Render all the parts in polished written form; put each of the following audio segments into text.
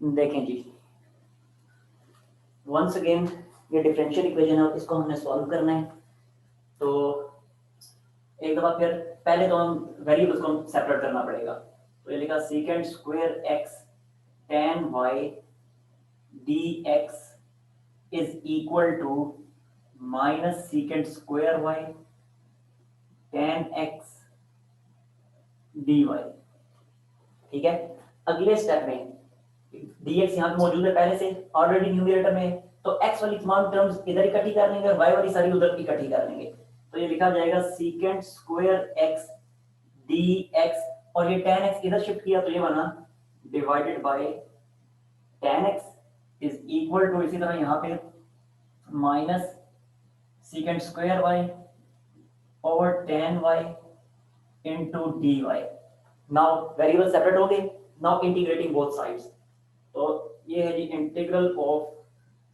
देखें जी, once again ये differential equation है और इसको हमने सॉल्व करना है। तो एक दफा फिर पहले तो हम वेरिएबल्स को सेपरेट करना पड़ेगा। तो ये लिखा secant square x tan y dx is equal to minus secant square y tan x dy। ठीक है, अगले स्टेप में dx यहाँ पे मौजूद है पहले से ऑलरेडी न्यूमरेटर में, तो x वाली तमाम टर्म्स इधर इकट्ठी कर लेंगे और y वाली सारी उधर इकट्ठी कर लेंगे। तो ये लिखा जाएगा सीकेंड स्क्वायर x dx, और ये tan x इधर शिफ्ट किया तो ये बना divided by tan x is equal to, इसी तरह यहाँ पे minus secant square y over tan y into dy। Now variable separate हो गए, नाउ इंटीग्रेटिंग बोथ साइड्स। तो ये है जी integral of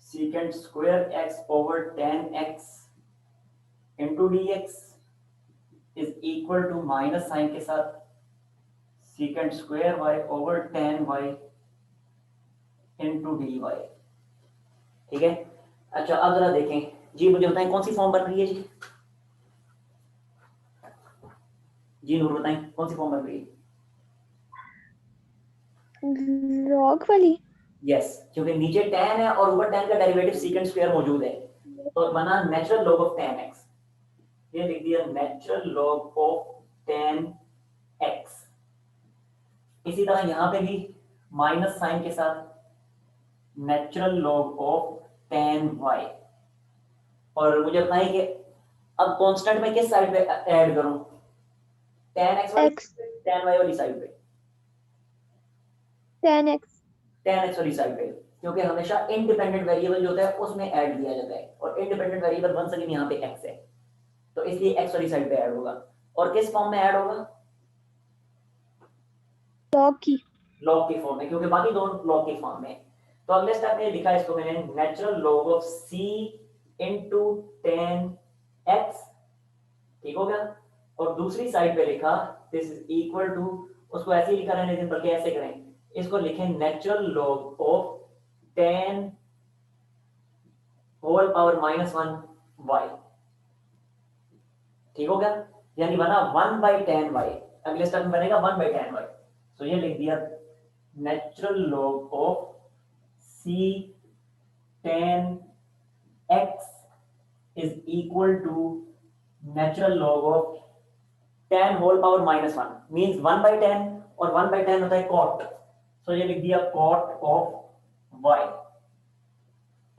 secant square x over tan x into d x is equal to minus sign के साथ secant square y over tan y into d y. ठीक है, अच्छा अब जरा देखें जी, मुझे बताएं कौन सी फॉर्म बन रही है जी? जी नूर बताएं कौन सी फॉर्म बन रही है? लॉग वाली। यस, क्योंकि नीचे tan है और ऊपर tan का डेरिवेटिव सीकेंड स्क्वायर मौजूद है, तो बना natural log of tan x। ये लिख दिया natural log of tan x। इसी तरह यहां पे भी माइनस साइन के साथ natural log of tan y। और मुझे बताएं कि अब कांस्टेंट में किस साइड पे ऐड करूं, tan x वाली x tan y वाली साइड पे? tan x। tan x वाली साइड पे, क्योंकि हमेशा इंडिपेंडेंट वेरिएबल जो होता है उसमें ऐड किया जाता है, और इंडिपेंडेंट वेरिएबल वन सेकंड यहाँ पे x है, तो इसलिए x वाली साइड पे ऐड होगा। और किस फॉर्म में ऐड होगा? लॉग की। लॉग की फॉर्म में, क्योंकि बाकी दोनों लॉग की फॉर्म में। तो अगले स्टेप में लिखा है इसको मैंने natural log of c into tan x। ठीक हो गया, और दूसरी साइड पे लिखा दिस इज इक्वल टू, उसको ऐसे ही लिखा रहने दें बल्कि ऐसे करें, इसको लिखें natural log of tan whole power minus one y. ठीक हो गया, यानी बना वन बाई tan वाई। अगले स्टेप में बनेगा वन बाई tan वाई। तो ये लिख दिया natural log of c tan x is equal to natural log of tan whole power minus one, means one by tan, और वन बाई tan होता है cot, तो ये लिख दिया cot ऑफ y।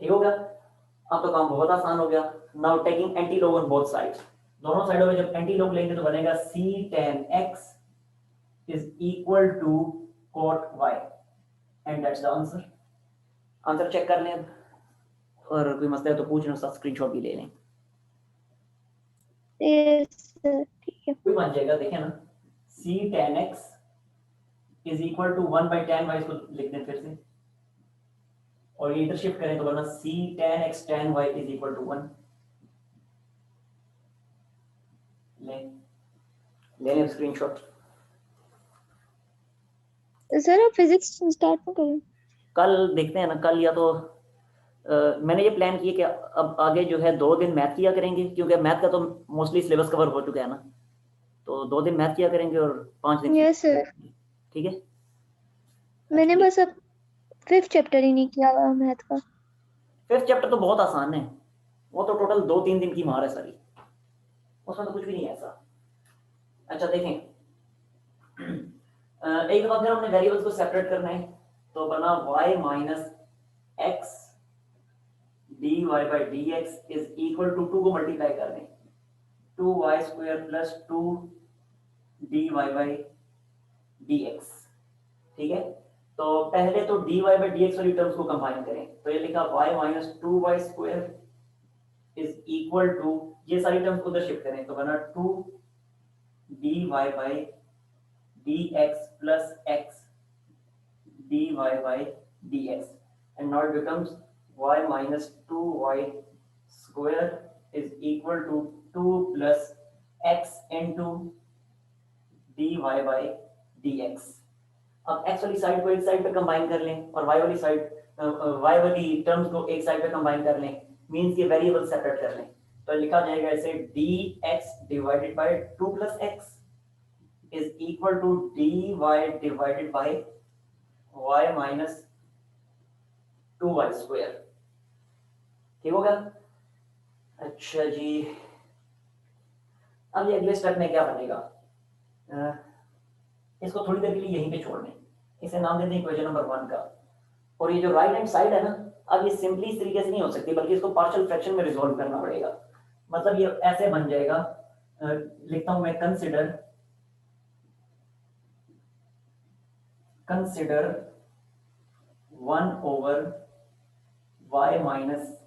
ठीक हो गया, अब तो काम बहुत आसान हो गया। Now taking anti log on both sides, दोनों साइडों में जब एंटी लॉग लेंगे तो बनेगा c tan x is equal to cot y, and that's the answer. Answer check कर लें अब, और कोई मसला है तो पूछना, उसका स्क्रीनशॉट भी ले लें। ठीक है। कोई बन जाएगा, देखें ना, c tan x is equal to one by tan y, इसको लिख दें फिर से, और ये इधर शिफ्ट करें तो बना c tan x tan y is equal to one. ले लें स्क्रीनशॉट। सर आप फिजिक्स स्टार्ट ना करें। कल देखते हैं ना, कल या तो मैंने ये प्लान किया कि अब आगे जो है 2 दिन मैथ किया करेंगे, क्योंकि मैथ का तो मोस्टली सिलेबस कवर हो चुका है ना, तो 2 दिन मैथ किया करेंगे और 5 दिन यस सर। ठीक है। मैंने अच्छा, बस अब 5th चैप्टर ही नहीं किया हुआ मैथ का। फिफ्थ चैप्टर तो बहुत आसान है, वो तो टोटल 2-3 दिन की मार है सारी, उसमें तो कुछ भी नहीं है ऐसा। अच्छा देखें, एक दफा फिर हमने वेरिएबल्स को सेपरेट करना है, तो बना y minus x dy by d x is equal to 2 को मल्टीप्लाई कर दें, 2y² plus 2 dy by dx। ठीक है, तो पहले तो dy बाई dx वाली टर्म्स को कंबाइन करें, तो ये लिखा y minus 2y² is equal to, ये सारी टर्म्स को उधर शिफ्ट करें तो बना 2 dy by dx plus x dy by dx, and now it becomes y minus 2y square is equal to 2 plus x into dy by dx। अब x वाली side को एक साइड पे कंबाइन कर लें और y वाली साइड y वाली टर्म्स को एक साइड पे कंबाइन कर लें, मींस ये वेरिएबल सेपरेट कर लें, तो लिखा जाएगा ऐसे dx divided by 2 plus x is equal to dy divided by y minus 2y square. ठीक होगा? अच्छा जी, अब ये अगले स्टेप में क्या बनेगा, इसको थोड़ी देर के लिए यहीं पे छोड़ दें, इसे नाम दे दें इक्वेशन नंबर 1 का। और ये जो राइट हैंड साइड है ना, अब ये सिंपली इस तरीके से नहीं हो सकती, बल्कि इसको पार्शियल फ्रैक्शन में रिजॉल्व करना पड़ेगा। मतलब ये ऐसे बन जाएगा, लिखता हूं मैं, consider 1 over y minus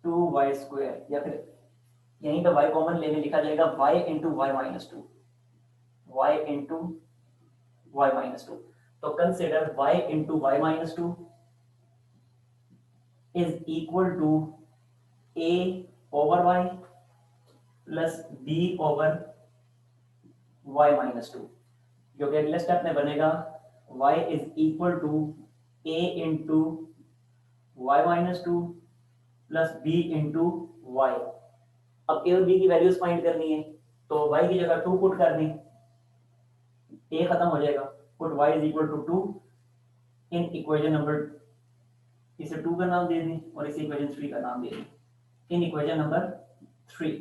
2y square, या फिर यहीं पे y कॉमन लेने लिखा जाएगा y into y minus 2, y into y minus 2। तो consider y into y minus 2 is equal to a over y plus b over y minus 2, जो कि अगले स्टेप में बनेगा y is equal to a into y minus 2 plus b into y. अब a और b की values find करनी है, तो y की जगह 2 पुट कर दें, a खत्म हो जाएगा, put y is equal to 2 in equation number, इसे 2 का नाम दे दें और इसे इक्वेशन 3 का नाम दे दें, इन इक्वेशन नंबर 3।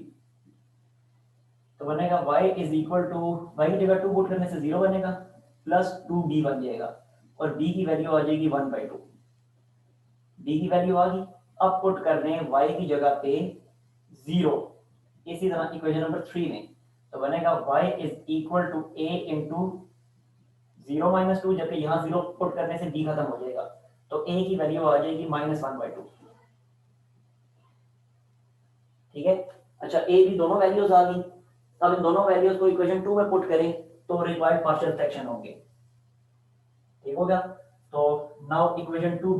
तो बनेगा y is equal to, y की जगह 2 पुट करने से 0 बनेगा, प्लस 2b बन जाएगा, और b की वैल्यू आ जाएगी 1/2। b की वैल्यू आ गई, अब पुट कर दें y की जगह पे 0, इसी तरह इक्वेशन नंबर 3 में, तो बनेगा y is equal to a into 0 minus 2, जबकि यहाँ 0 पुट करने से b खत्म हो जाएगा, तो a की वैल्यू आ जाएगी -1/2। ठीक है? अच्छा, a b दोनों वैल्यूज आ गई, अब इन दोनों वैल्यूज को इक्वेशन 2 में पुट करें तो रिक्वायर्ड पार्शियल फ्रैक्शन होंगे। ठीक होगा? तो now equation 2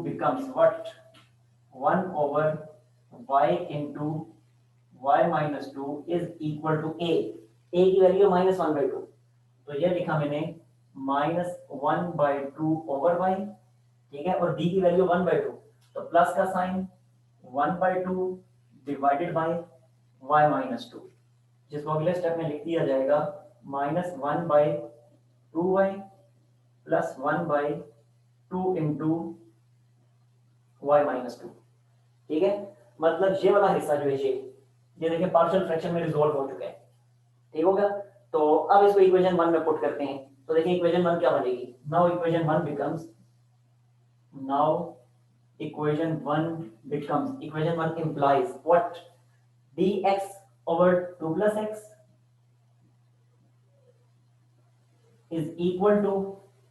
becomes what, 1 over y into y minus 2 is equal to a की वैल्यू -1/2, तो ये लिखा मैंने -1/2 ओवर y। ठीक है? और b की वैल्यू 1/2, तो प्लस का sign 1/2 divided by y minus 2, जिसको अगले स्टेप में लिख दिया जाएगा -1/2y plus 1/2 into y minus 2। ठीक है? मतलब ये वाला हिस्सा जो है ये देखिए पार्शियल फ्रैक्शन में रिजॉल्व हो चुका है। ठीक होगा? तो अब इसको इक्वेशन 1 में पुट करते हैं, तो देखिए इक्वेशन 1 क्या बनेगी, now equation 1 becomes, equation 1 implies what, dx over 2 plus x is equal to,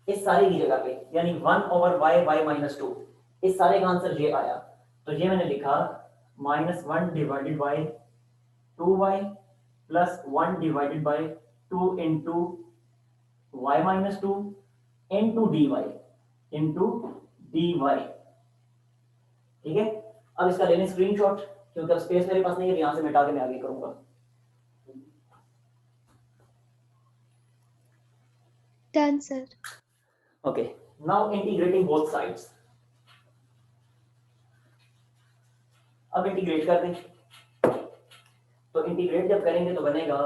इस सारे की जगह पे यानी 1 ओवर y माइनस 2, इस सारे का आंसर ये आया, तो ये मैंने लिखा -1 divided by 2y plus 1 divided by 2 into y minus 2 into dy। ठीक है? अब इसका लेने स्क्रीनशॉट, क्योंकि अब स्पेस मेरे पास नहीं है, यहां से मिटा के मैं आगे करूंगा। Done, sir. Okay, now integrating both sides. अब इंटीग्रेट कर दें, तो इंटीग्रेट जब करेंगे तो बनेगा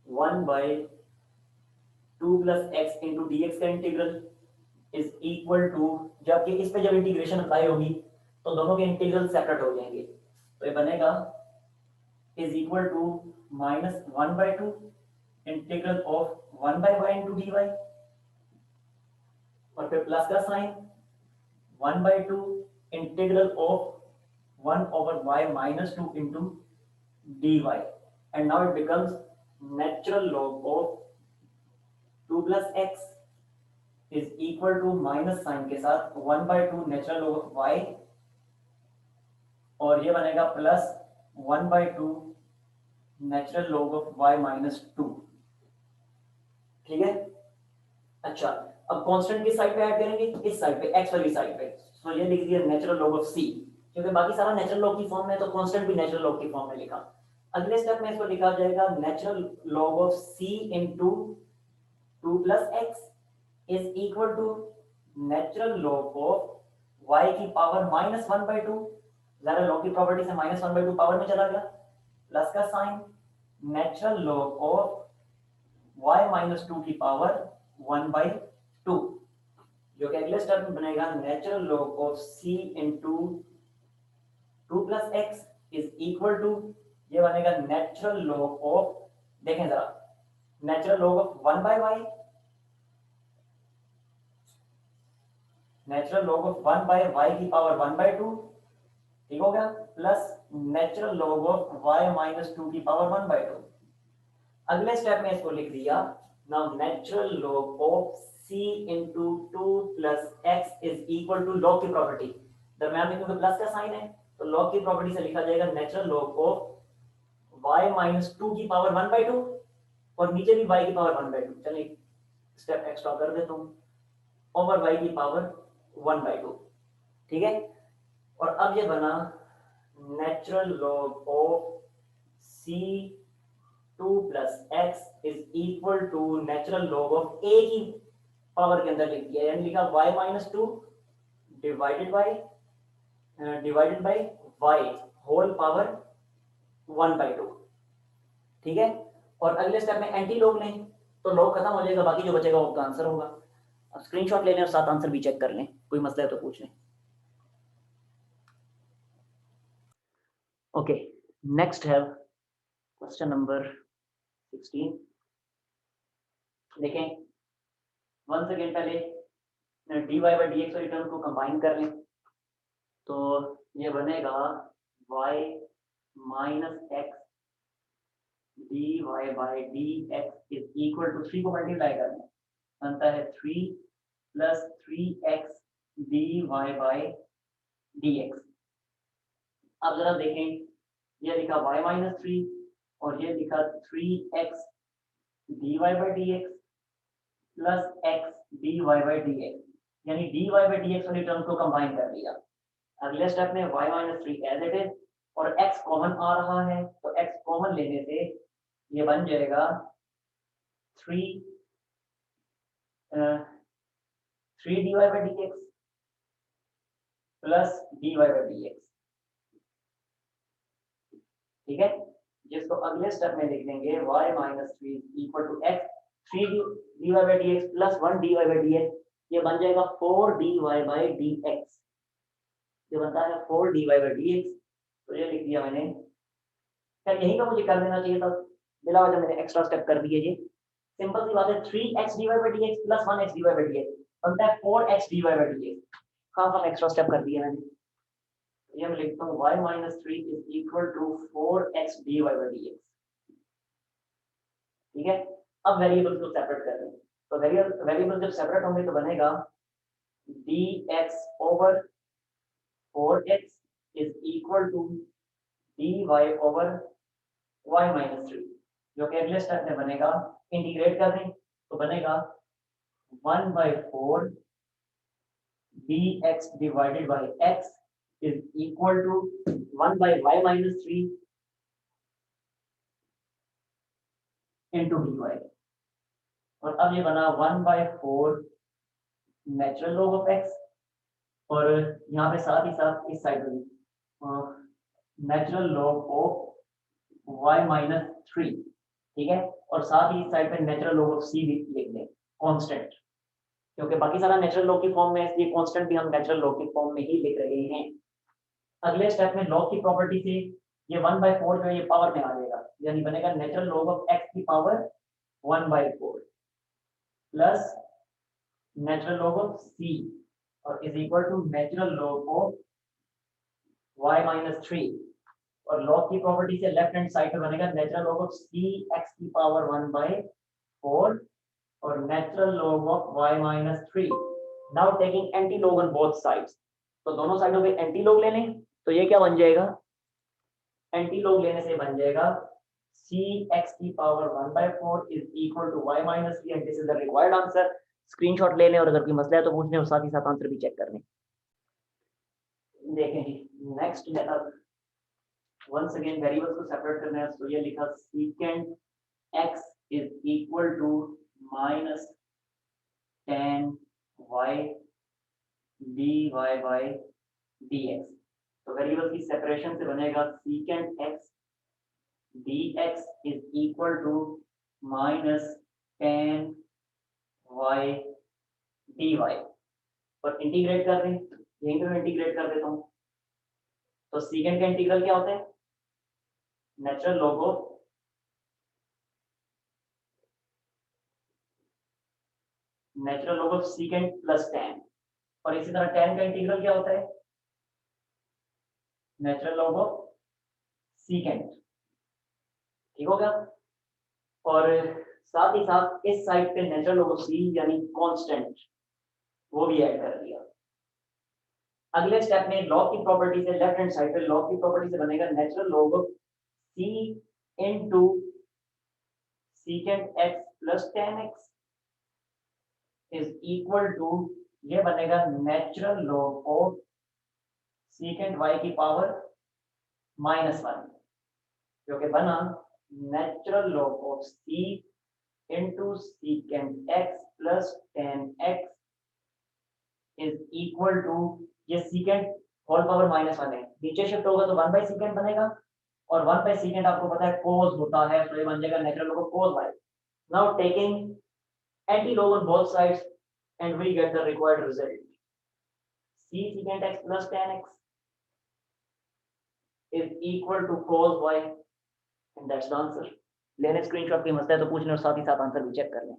1/2 प्लस x इंटू dx का इंटीग्रल इज इक्वल टू, जबकि इस पे जब इंटीग्रेशन अप्लाई होगी तो दोनों के इंटीग्रल सेपरेट हो जाएंगे, तो ये बनेगा is equal to -1/2 integral of 1/y into dy, और फिर प्लस का sign 1/2 integral of 1 over y minus 2 into dy, and now it becomes natural log of 2 plus x is equal to minus sign के साथ 1/2 natural log of y, और ये बनेगा plus 1/2 natural log of y minus 2। ठीक है? अच्छा, अब constant किस साइड पे ऐड करेंगे, इस साइड पे, x वाली साइड पे, तो ये लिख दिया नेचुरल लॉग ऑफ c, क्योंकि बाकी सारा नेचुरल लॉग की फॉर्म में, तो कांस्टेंट भी नेचुरल लॉग की फॉर्म में लिखा, अगले स्टेप में इसको लिखा जाएगा natural log of c into 2 plus x is equal to natural log of y की पावर -1/2। जरा लॉग की प्रॉपर्टी से -1/2 पावर में चला गया, प्लस का sign, natural log of y-2 की पावर 1/2, जो कि अगले स्टेप में बनेगा natural log of c into 2 plus x is equal to, ये बनेगा नेचुरल लॉग ऑफ, देखें जरा, natural log of 1/y, natural log of 1/y की पावर 1/2, ठीक हो गया, plus natural log of y-2 की पावर 1/2। अगले स्टेप में इसको लिख दिया, now natural log of c into 2 plus x is equal to log की प्रॉपर्टी, दरम्यान में क्योंकि प्लस का साइन है तो लॉग की प्रॉपर्टी से लिखा जाएगा नेचुरल लॉग ऑफ y-2 की पावर 1/2 और नीचे भी y की पावर 1/2, चलिए स्टेप एक्स्ट्रा कर देता हूँ, ओवर y की पावर 1/2, ठीक है। और अब ये बना natural log of c 2 plus x is equal to natural log of a की पावर के अंदर लिख दिया, यानी लिखा y-2 divided by y whole power 1/2, ठीक है। और अगले स्टेप में एंटी लॉग लें तो लॉग खत्म हो जाएगा, बाकी जो बचेगा वो आपका आंसर होगा। अब स्क्रीनशॉट ले लें और साथ आंसर भी चेक कर लें, कोई मसला है तो पूछ लें। ओके, नेक्स्ट है क्वेश्चन नंबर 16। देखें, वन सेकेंड पहले dy by d x term को कंबाइन कर लें तो ये बनेगा y minus x dy by d x is equal to 3 को मल्टीप्लाई कर लें, बनता है 3 plus 3x dy by dx। अब जरा देखें, ये लिखा y-3 और ये लिखा 3x dy by dx plus x dy by dx, यानी dy बाई dx वाली टर्म को कंबाइन कर लिया। अगले स्टेप में y-3 एज इट इज और x कॉमन आ रहा है तो x कॉमन लेने से ये बन जाएगा 3 dy by dx plus dy by dx, ठीक है, जिसको अगले स्टेप में लिख देंगे y-3 equal to x 3 dy by dx plus 1 dy by dx, ये बन जाएगा 4 dy बाई dx, ये बनता है 4 dy बाई dx। तो ये लिख दिया मैंने, क्या यही का मुझे कर देना चाहिए था, बिला वजह मैंने एक्स्ट्रा स्टेप कर दिए। ये सिंपल सी बात है, 3x dy by dx plus 1x dy by dx बनता है 4x dy बाई dx, कहाँ एक्स्ट्रा स्टेप कर दिया मैंने, ये मैं लिखता हूँ y-3 is equal to 4x dy by dx, ठीक है। अब वेरिएबल्स को सेपरेट कर लें तो वेरिएबल जब सेपरेट होंगे तो बनेगा dx over 4x is equal to dy over y-3, जो कि अगले स्टेप में बनेगा, इंटीग्रेट कर दें तो बनेगा 1/4 dx divided by x is equal to 1/y-3 into dy। और अब ये बना 1/4 नेचुरल लॉग ऑफ x और यहाँ पे साथ ही साथ इस साइड में नेचुरल लॉग ऑफ y-3, ठीक है, और साथ ही इस साइड पे नेचुरल लॉग ऑफ c भी लिख दें कांस्टेंट, क्योंकि बाकी सारा नेचुरल लॉग की फॉर्म में है, इसलिए कांस्टेंट भी हम नेचुरल लॉग की फॉर्म में ही लिख रहे हैं। अगले स्टेप में लॉग की प्रॉपर्टी से ये 1/4 जो है ये पावर में आ जाएगा, यानी बनेगा नेचुरल लॉग ऑफ x की power 1/4 plus natural log of c और is equal to natural log of y-3 और लॉग की प्रॉपर्टी से लेफ्ट हैंड साइड पे बनेगा natural log of c x की पावर 1/4 और natural log of y-3। Now taking anti log on both sides, तो दोनों साइडों पे एंटी लॉग ले लें तो ये क्या बन जाएगा, एंटी लॉग लेने से बन जाएगा c x की power 1/4 is equal to y-3 and this is the required answer. Screenshot ले लें और अगर कोई मसला है तो पूछ लें और साथ ही साथ आंसर भी चेक कर लें। देखें जी, नेक्स्ट है अब वंस अगेन वेरिएबल्स को सेपरेट करना है, तो ये लिखा secant x is equal to minus tan y dy by dx। तो वेरिएबल की सेपरेशन से बनेगा secant x dx is equal to minus tan y dy। और इंटीग्रेट कर दें, यहीं पे मैं इंटीग्रेट कर देता हूँ। तो secant का इंटीग्रल क्या होता है? Natural log of secant plus tan। और इसी तरह tan का इंटीग्रल क्या होता है? Natural log of secant। ठीक हो गया? और साथ ही साथ इस साइड पे नेचुरल लॉग ऑफ c यानी कांस्टेंट वो भी ऐड कर दिया। अगले स्टेप में लॉग की प्रॉपर्टी से लेफ्ट हैंड साइड पे लॉग की प्रॉपर्टी से बनेगा natural log of c into secant x plus tan x is equal to, ये बनेगा natural log of secant y की पावर -1, जो कि बना natural log of c into secant x plus tan x is equal to, ये secant whole power -1 है, नीचे shift होगा तो 1 बाई secant बनेगा, और 1 बाई secant आपको पता है cos होता है, तो ये बन जाएगा natural log of cos y। Now taking anti-log on both sides and we get the required result. C secant x plus tan x is equal to cos y and that's the answer. लेने screenshot की मसला है तो पूछ लें और साथ ही साथ आंसर भी चेक कर लें।